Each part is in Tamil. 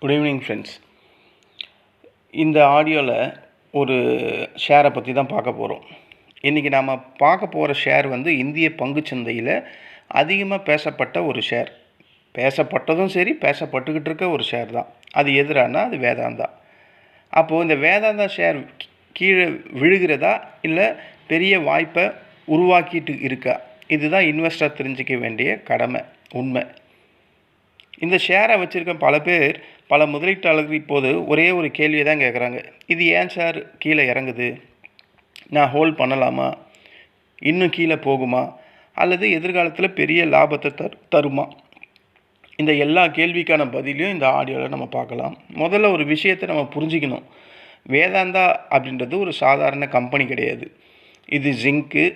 Good evening friends. இந்த ஆடியோவில் ஒரு ஷேரை பற்றி தான் பார்க்க போகிறோம். இன்றைக்கி நாம் பார்க்க போகிற ஷேர் இந்திய பங்குச்சந்தையில் அதிகமாக பேசப்பட்ட ஒரு ஷேர். பேசப்பட்டதும் சரி, பேசப்பட்டுக்கிட்டு இருக்க ஒரு ஷேர் தான். அது எதிரானா அது வேதாந்தா. அப்போது இந்த வேதாந்தா ஷேர் கீழே விழுகிறதா இல்லை பெரிய வாய்ப்பை உருவாக்கிட்டு இருக்கா? இதுதான் இன்வெஸ்டர் தெரிஞ்சிக்க வேண்டிய கடமை, உண்மை. இந்த ஷேரை வச்சுருக்க பல பேர், பல முதலீட்டாளர்கள் இப்போது ஒரே ஒரு கேள்வியை தான் கேட்குறாங்க. இது ஏன் சார் கீழே இறங்குது? நான் ஹோல்ட் பண்ணலாமா? இன்னும் கீழே போகுமா? அல்லது எதிர்காலத்தில் பெரிய லாபத்தை தருமா? இந்த எல்லா கேள்விக்கான பதிலையும் இந்த ஆடியோவில் நம்ம பார்க்கலாம். முதல்ல ஒரு விஷயத்தை நம்ம புரிஞ்சிக்கணும். வேதாந்தா அப்படின்றது ஒரு சாதாரண கம்பெனி கிடையாது. இது zinc,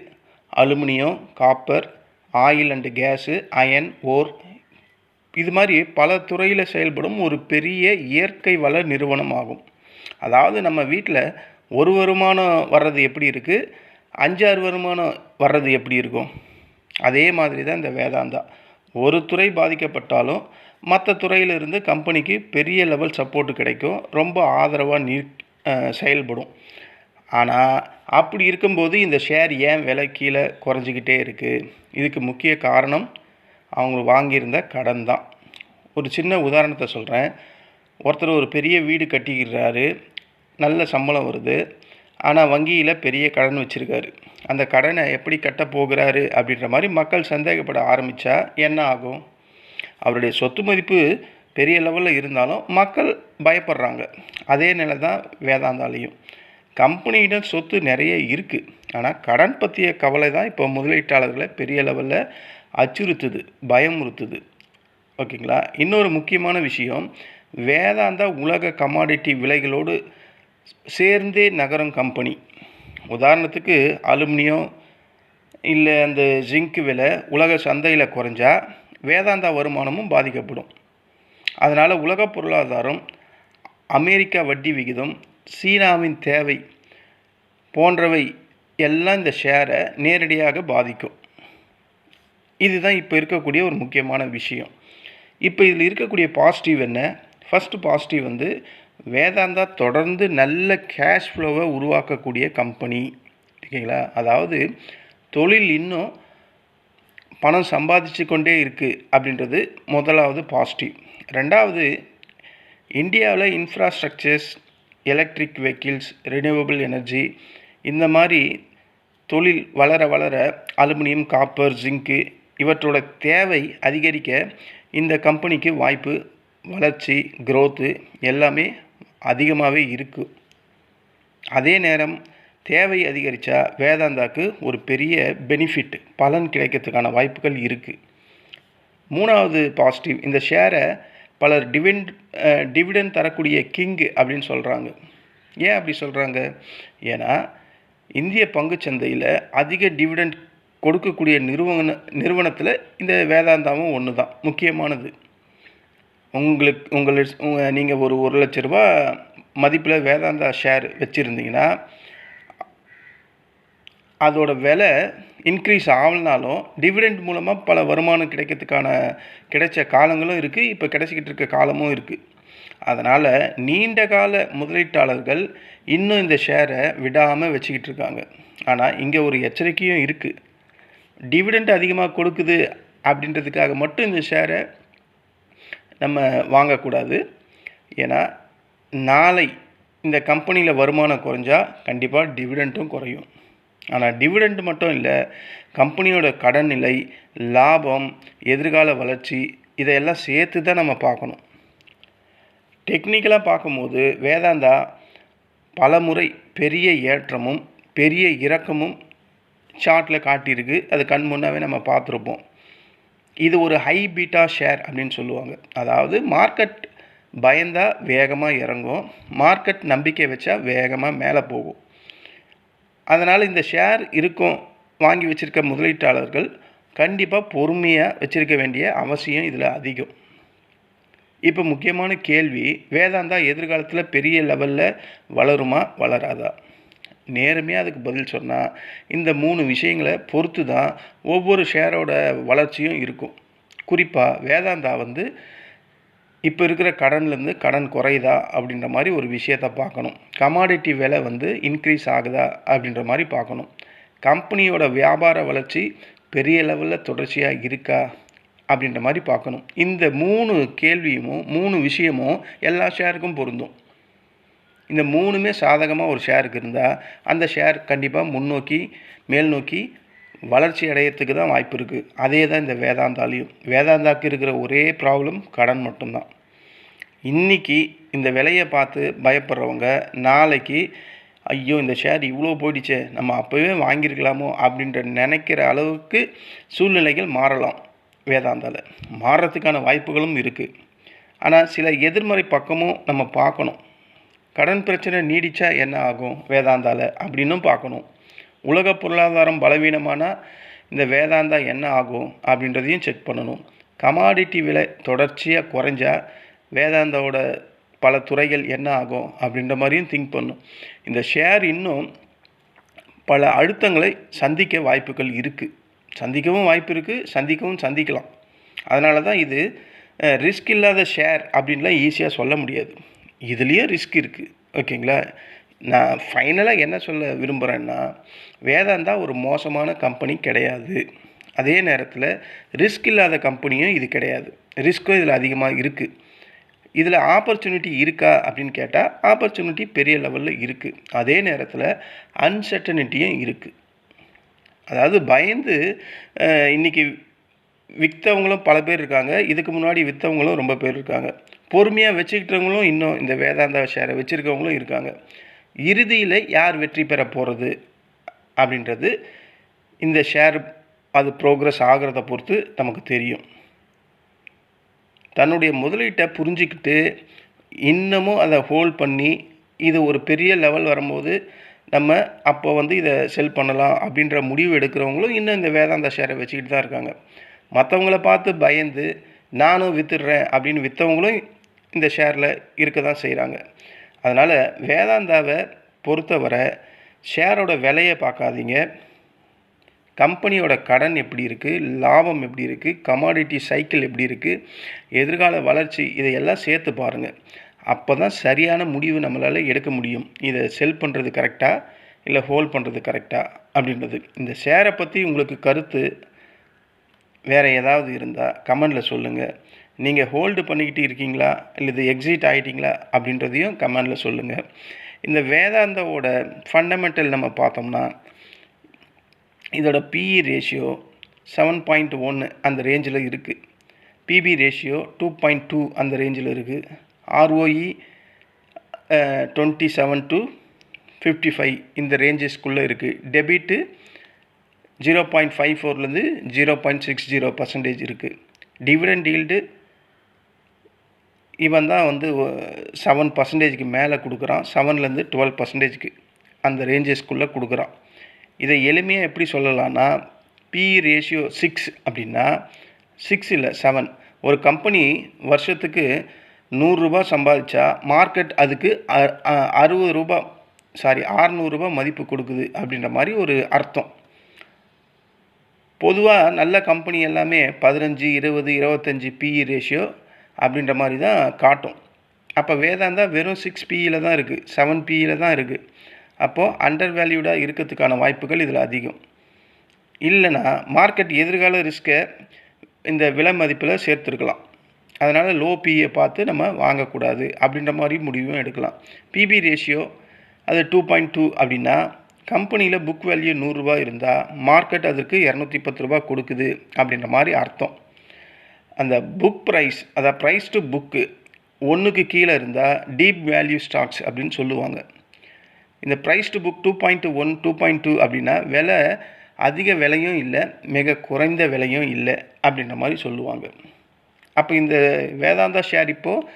aluminium, copper, oil and gas, iron, ore, இது மாதிரி பல துறையில் செயல்படும் ஒரு பெரிய இயற்கை வள நிறுவனம் ஆகும். அதாவது நம்ம வீட்டில் ஒரு வருமானம் வர்றது எப்படி இருக்குது, 5-6 வருமானம் வர்றது எப்படி இருக்கும், அதே மாதிரி தான் இந்த வேதாந்தா. ஒரு துறை பாதிக்கப்பட்டாலும் மற்ற துறையிலிருந்து கம்பெனிக்கு பெரிய லெவல் சப்போர்ட்டு கிடைக்கும், ரொம்ப ஆதரவாக செயல்படும். ஆனால் அப்படி இருக்கும்போது இந்த ஷேர் ஏன் விலை கீழே குறைஞ்சிக்கிட்டே இருக்குது? இதுக்கு முக்கிய காரணம் அவங்க வாங்கியிருந்த கடன் தான். ஒரு சின்ன உதாரணத்தை சொல்கிறேன். ஒருத்தர் ஒரு பெரிய வீடு கட்டிக்கிறாரு, நல்ல சம்பளம் வருது, ஆனால் வங்கியில் பெரிய கடன் வச்சுருக்காரு. அந்த கடனை எப்படி கட்ட போகிறாரு அப்படின்ற மாதிரி மக்கள் சந்தேகப்பட ஆரம்பித்தா என்ன ஆகும்? அவருடைய சொத்து மதிப்பு பெரிய லெவலில் இருந்தாலும் மக்கள் பயப்படுறாங்க. அதே நிலை தான் வேதாந்தாலையும். கம்பெனியிடம் சொத்து நிறைய இருக்குது, ஆனால் கடன் பற்றிய கவலை தான் இப்போ முதலீட்டாளர்களை பெரிய லெவலில் அச்சுறுத்துது, பயமுறுத்துது. ஓகேங்களா? இன்னொரு முக்கியமான விஷயம், வேதாந்தா உலக கமாடிட்டி விலைகளோடு சேர்ந்தே நகரும் கம்பெனி. உதாரணத்துக்கு அலுமினியம் இல்லை அந்த ஜிங்க் விலை உலக சந்தையில் குறைஞ்சா வேதாந்தா வருமானமும் பாதிக்கப்படும். அதனால் உலக பொருளாதாரம், அமெரிக்கா வட்டி விகிதம், சீனாவின் தேவை போன்றவை எல்லாம் இந்த ஷேரை நேரடியாக பாதிக்கும். இதுதான் இப்போ இருக்கக்கூடிய ஒரு முக்கியமான விஷயம். இப்போ இதில் இருக்கக்கூடிய பாசிட்டிவ் என்ன? ஃபஸ்ட்டு பாசிட்டிவ் வேதாந்தா தொடர்ந்து நல்ல கேஷ் ஃப்ளோவை உருவாக்கக்கூடிய கம்பெனி. ஓகேங்களா? அதாவது தொழில் இன்னும் பணம் சம்பாதிச்சு கொண்டே இருக்குது அப்படின்றது முதலாவது பாசிட்டிவ். ரெண்டாவது, இந்தியாவில் infrastructures, electric vehicles, renewable energy, இந்த மாதிரி தொழில் வளர வளர அலுமினியம், காப்பர், ஜிங்க்கு இவற்றோட தேவை அதிகரிக்க இந்த கம்பெனிக்கு வாய்ப்பு, வளர்ச்சி, க்ரோத்து எல்லாமே அதிகமாகவே இருக்குது. அதே நேரம் தேவை அதிகரித்தா வேதாந்தாக்கு ஒரு பெரிய பெனிஃபிட், பலன் கிடைக்கிறதுக்கான வாய்ப்புகள் இருக்குது. மூணாவது பாசிட்டிவ், இந்த ஷேரை பலர் டிவிடெண்ட் தரக்கூடிய கிங்கு அப்படின்னு சொல்கிறாங்க. ஏன் அப்படி சொல்கிறாங்க? ஏன்னா இந்திய பங்குச்சந்தையில் அதிக டிவிடெண்ட் கொடுக்கக்கூடிய நிறுவனத்தில் இந்த வேதாந்தாவும் ஒன்று தான் முக்கியமானது. நீங்கள் ஒரு 1 லட்ச ரூபா மதிப்பில் வேதாந்தா ஷேர் வச்சுருந்தீங்கன்னா அதோட விலை இன்க்ரீஸ் ஆகலனாலும் டிவிடெண்ட் மூலமாக பல வருமானம் கிடைச்ச காலங்களும் இருக்குது, இப்போ கிடைச்சிக்கிட்டு இருக்க காலமும் இருக்குது. அதனால் நீண்ட கால முதலீட்டாளர்கள் இன்னும் இந்த ஷேரை விடாமல் வச்சுக்கிட்டு இருக்காங்க. ஆனால் இங்கே ஒரு எச்சரிக்கையும் இருக்குது. டிவிடெண்ட் அதிகமாக கொடுக்குது அப்படின்றதுக்காக மட்டும் இந்த ஷேரை நம்ம வாங்கக்கூடாது. ஏன்னா நாளை இந்த கம்பெனியில் வருமானம் குறைஞ்சா கண்டிப்பாக டிவிடெண்ட்டும் குறையும். ஆனால் டிவிடெண்ட் மட்டும் இல்லை, கம்பெனியோட கடன் நிலை, லாபம், எதிர்கால வளர்ச்சி இதையெல்லாம் சேர்த்து தான் நம்ம பார்க்கணும். டெக்னிக்கலாக பார்க்கும்போது வேதாந்தா பல முறை பெரிய ஏற்றமும் பெரிய இறக்கமும் சார்ட்டில் காட்டியிருக்கு. அது கண் முன்னாவே நம்ம பார்த்துருப்போம். இது ஒரு ஹை பீட்டா ஷேர் அப்படின்னு சொல்லுவாங்க. அதாவது மார்க்கெட் பயந்தால் வேகமாக இறங்கும், மார்க்கெட் நம்பிக்கை வச்சா வேகமாக மேலே போகும். அதனால் இந்த ஷேர் வாங்கி வச்சுருக்க முதலீட்டாளர்கள் கண்டிப்பாக பொறுமையாக வச்சுருக்க வேண்டிய அவசியம் இதில் அதிகம். இப்போ முக்கியமான கேள்வி, வேதாந்தா எதிர்காலத்தில் பெரிய லெவலில் வளருமா வளராதா? நேர்மையாக அதுக்கு பதில் சொன்னால் இந்த 3 விஷயங்களை பொறுத்து தான் ஒவ்வொரு ஷேரோட வளர்ச்சியும் இருக்கும். குறிப்பாக வேதாந்தா இப்போ இருக்கிற கடன்லேருந்து கடன் குறையுதா அப்படின்ற மாதிரி ஒரு விஷயத்தை பார்க்கணும். கமாடிட்டி விலை வந்து இன்க்ரீஸ் ஆகுதா அப்படின்ற மாதிரி பார்க்கணும். கம்பெனியோட வியாபார வளர்ச்சி பெரிய லெவலில் தொடர்ச்சியாக இருக்கா அப்படின்ற மாதிரி பார்க்கணும். இந்த 3 கேள்வியும் 3 விஷயமும் எல்லா ஷேருக்கும் பொருந்தும். இந்த 3மே சாதகமாக ஒரு ஷேருக்கு இருந்தால் அந்த ஷேர் கண்டிப்பாக முன்னோக்கி மேல் நோக்கி வளர்ச்சி அடையிறதுக்கு தான் வாய்ப்பு இருக்குது. அதே தான் இந்த வேதாந்தாலையும். வேதாந்தாக்கு இருக்கிற ஒரே ப்ராப்ளம் கடன் மட்டும்தான். இன்றைக்கி இந்த விலையை பார்த்து பயப்படுறவங்க நாளைக்கு ஐயோ இந்த ஷேர் இவ்வளோ போயிடுச்சே நம்ம அப்போவே வாங்கியிருக்கலாமோ அப்படின்ற நினைக்கிற அளவுக்கு சூழ்நிலைகள் மாறலாம். வேதாந்தாவில் மாறுறதுக்கான வாய்ப்புகளும் இருக்குது. ஆனால் சில எதிர்மறை பக்கமும் நம்ம பார்க்கணும். கடன் பிரச்சனை நீடித்தா என்ன ஆகும் வேதாந்தாவில் அப்படின்னும் பார்க்கணும். உலக பொருளாதாரம் பலவீனமானால் இந்த வேதாந்தா என்ன ஆகும் அப்படின்றதையும் செக் பண்ணணும். கமாடிட்டி விலை தொடர்ச்சியாக குறைஞ்சா வேதாந்தாவோட பல துறைகள் என்ன ஆகும் அப்படின்ற மாதிரியும் திங்க் பண்ணும். இந்த ஷேர் இன்னும் பல அழுத்தங்களை சந்திக்க வாய்ப்புகள் இருக்குது. சந்திக்கவும் வாய்ப்பு இருக்குது, சந்திக்கலாம். அதனால தான் இது ரிஸ்க் இல்லாத ஷேர் அப்படின்லாம் ஈஸியாக சொல்ல முடியாது. இதுலேயும் ரிஸ்க் இருக்குது. ஓகேங்களா? நான் ஃபைனலாக என்ன சொல்ல விரும்புகிறேன்னா, வேதாந்தா ஒரு மோசமான கம்பெனி கிடையாது. அதே நேரத்தில் ரிஸ்க் இல்லாத கம்பெனியும் இது கிடையாது. ரிஸ்க்கும் இதில் அதிகமாக இருக்குது. இதில் ஆப்பர்ச்சுனிட்டி இருக்கா அப்படின்னு கேட்டால் ஆப்பர்ச்சுனிட்டி பெரிய லெவலில் இருக்குது. அதே நேரத்தில் அன்சர்டனிட்டியும் இருக்குது. அதாவது பயந்து இன்றைக்கி விற்றவங்களும் பல பேர் இருக்காங்க. இதுக்கு முன்னாடி விற்றவங்களும் ரொம்ப பேர் இருக்காங்க. பொறுமையாக வச்சுக்கிட்டவங்களும் இன்னும் இந்த வேதாந்தா ஷேரை வச்சுருக்கவங்களும் இருக்காங்க. இறுதியில் யார் வெற்றி பெற போகிறது அப்படின்றது இந்த ஷேர் அது ப்ரோக்ரஸ் ஆகிறத பொறுத்து நமக்கு தெரியும். தன்னுடைய முதலீட்டை புரிஞ்சிக்கிட்டு இன்னமும் அதை ஹோல்ட் பண்ணி இது ஒரு பெரிய லெவல் வரும்போது நம்ம அப்போ வந்து இதை செல் பண்ணலாம் அப்படின்ற முடிவு எடுக்கிறவங்களும் இன்னும் இந்த வேதாந்தா ஷேரை வச்சுக்கிட்டு தான் இருக்காங்க. மற்றவங்கள பார்த்து பயந்து நானும் விற்றுடுறேன் அப்படின்னு விற்றவங்களும் இந்த ஷேரில் இருக்க தான் செய்கிறாங்க. அதனால் வேதாந்தாவை பொறுத்தவரை ஷேரோட விலையை பார்க்காதீங்க. கம்பெனியோட கடன் எப்படி இருக்குது, லாபம் எப்படி இருக்குது, கமாடிட்டி சைக்கிள் எப்படி இருக்குது, எதிர்கால வளர்ச்சி இதையெல்லாம் சேர்த்து பாருங்கள். அப்போ தான் சரியான முடிவு நம்மளால் எடுக்க முடியும். இதை செல் பண்ணுறது கரெக்டாக இல்லை ஹோல்ட் பண்ணுறது கரெக்டாக அப்படின்றது. இந்த ஷேரை பற்றி உங்களுக்கு கருத்து வேறு ஏதாவது இருந்தால் கமெண்டில் சொல்லுங்கள். நீங்கள் ஹோல்டு பண்ணிக்கிட்டு இருக்கீங்களா இல்லை இது எக்ஸிட் ஆகிட்டிங்களா அப்படின்றதையும் கமெண்டில் சொல்லுங்கள். இந்த வேதாந்தாவோட ஃபண்டமெண்டல் நம்ம பார்த்தோம்னா இதோட பிஇ ரேஷியோ 7.1 அந்த ரேஞ்சில் இருக்குது. பிபி ரேஷியோ 2.2 அந்த ரேஞ்சில் இருக்குது. ROE 27 to 55 இந்த ரேஞ்சஸ்க்குள்ளே இருக்குது. டெபிட்டு 0.54லேருந்து 0.60% இருக்குது. டிவிடெண்ட் ஈல்டு இவன் தான் வந்து 7%க்கு மேலே கொடுக்குறான். 7லேருந்து 12%க்கு அந்த ரேஞ்சஸ்க்குள்ளே கொடுக்குறான். இதை எளிமையாக எப்படி சொல்லலான்னா பிஇ ரேஷியோ 6 அப்படின்னா 6 இல்லை 7. ஒரு கம்பெனி வருஷத்துக்கு 100 ரூபா சம்பாதிச்சா மார்க்கெட் அதுக்கு 600 ரூபா மதிப்பு கொடுக்குது அப்படின்ற மாதிரி ஒரு அர்த்தம். பொதுவாக நல்ல கம்பெனி எல்லாமே 15, 20, 25 பிஇ ரேஷியோ அப்படின்ற மாதிரி தான் காட்டும். அப்போ வேதாந்தா வெறும் 6 பிஇயில் தான் இருக்குது, 7 பிஇயில் தான் இருக்குது. அப்போது அண்டர் வேல்யூடாக இருக்கிறதுக்கான வாய்ப்புகள் இதில் அதிகம். இல்லைன்னா மார்க்கெட் எதிர்கால ரிஸ்க்கை இந்த விலை மதிப்பில் சேர்த்துருக்கலாம். அதனால் லோ பிஇயை பார்த்து நம்ம வாங்கக்கூடாது அப்படின்ற மாதிரி முடிவும் எடுக்கலாம். பிபி ரேஷியோ அது 2.2 அப்படின்னா கம்பெனியில் புக் வேல்யூ 100 ரூபா இருந்தால் மார்க்கெட் அதற்கு 210 ரூபா கொடுக்குது அப்படின்ற மாதிரி அர்த்தம். அந்த புக் ப்ரைஸ் அதாவது ப்ரைஸ் டு புக்கு 1க்கு கீழே இருந்தால் டீப் வேல்யூ ஸ்டாக்ஸ் அப்படின்னு சொல்லுவாங்க. இந்த ப்ரைஸ் டு புக் 2.1, 2.2 அப்படின்னா விலை அதிக விலையும் இல்லை, மிக குறைந்த விலையும் இல்லை அப்படின்ற மாதிரி சொல்லுவாங்க. அப்போ இந்த வேதாந்தா ஷேர் இப்போது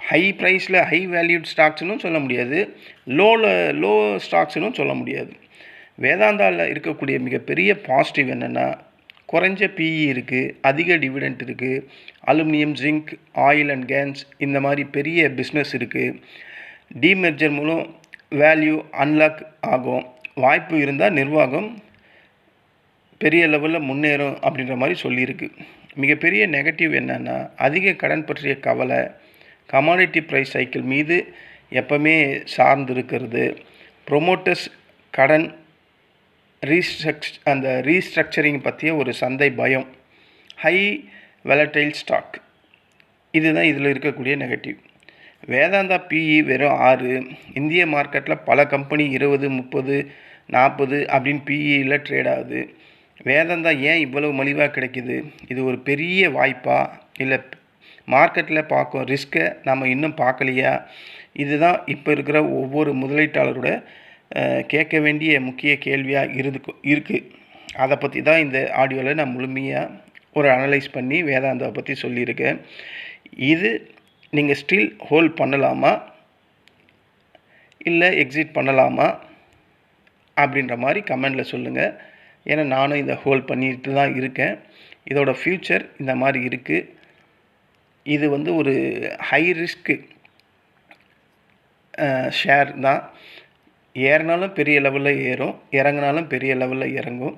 ஹை ப்ரைஸில் ஹை வேல்யூட் ஸ்டாக்ஸ்னும் சொல்ல முடியாது, லோ ஸ்டாக்ஸ்னும் சொல்ல முடியாது. வேதாந்தாவில் இருக்கக்கூடிய மிகப்பெரிய பாசிட்டிவ் என்னென்னா குறைஞ்ச பிஇ இருக்குது, அதிக டிவிடெண்ட் இருக்குது, aluminium, zinc, oil and gas இந்த மாதிரி பெரிய பிஸ்னஸ் இருக்குது. டிமெர்ஜர் மூலம் வேல்யூ அன்லாக் ஆகும். வாய்ப்பு இருந்தால் நிர்வாகம் பெரிய லெவலில் முன்னேறும் அப்படின்ற மாதிரி சொல்லியிருக்கு. மிகப்பெரிய நெகட்டிவ் என்னென்னா அதிக கடன் பற்றிய கவலை, கமாடிட்டி ப்ரைஸ் சைக்கிள் மீது எப்பவுமே சார்ந்து இருக்கிறது, ப்ரொமோட்டர்ஸ் கடன் அந்த ரீஸ்ட்ரக்சரிங் பற்றிய ஒரு சந்தை பயம், ஹை வெலடைல் ஸ்டாக், இதுதான் இதில் இருக்கக்கூடிய நெகட்டிவ். வேதாந்தா பிஇ வெறும் 6, இந்திய மார்க்கெட்டில் பல கம்பெனி 20, 30, 40 அப்படின்னு பிஇயில் ட்ரேட் ஆகுது. வேதாந்தா ஏன் இவ்வளவு மலிவாக கிடைக்குது? இது ஒரு பெரிய வாய்ப்பா, இல்லை மார்க்கெட்டில் பார்க்கும் ரிஸ்க்கை நம்ம இன்னும் பார்க்கலையா? இதுதான் இப்போ இருக்கிற ஒவ்வொரு முதலீட்டாளரோட கேட்க வேண்டிய முக்கிய கேள்வியாக இருக்குது. அதை பற்றி தான் இந்த ஆடியோவில் நான் முழுமையாக ஒரு அனலைஸ் பண்ணி வேதாந்தாவை பற்றி சொல்லியிருக்கேன். இது நீங்கள் ஸ்டில் ஹோல்ட் பண்ணலாமா இல்லை எக்ஸிட் பண்ணலாமா அப்படின்ற மாதிரி கமெண்டில் சொல்லுங்கள். ஏன்னா நானும் இதை ஹோல்ட் பண்ணிட்டு தான் இருக்கேன். இதோட ஃப்யூச்சர் இந்த மாதிரி இருக்குது. இது வந்து ஒரு ஹை ரிஸ்க்கு ஷேர் தான். ஏறினாலும் பெரிய லெவலில் ஏறும், இறங்கினாலும் பெரிய லெவலில் இறங்கும்.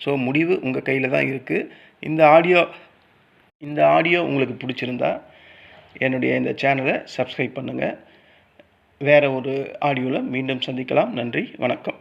ஸோ முடிவு உங்கள் கையில் தான் இருக்குது. இந்த ஆடியோ உங்களுக்கு பிடிச்சிருந்தா என்னுடைய இந்த சேனலை சப்ஸ்கிரைப் பண்ணுங்கள். வேறு ஒரு ஆடியோவில் மீண்டும் சந்திக்கலாம். நன்றி, வணக்கம்.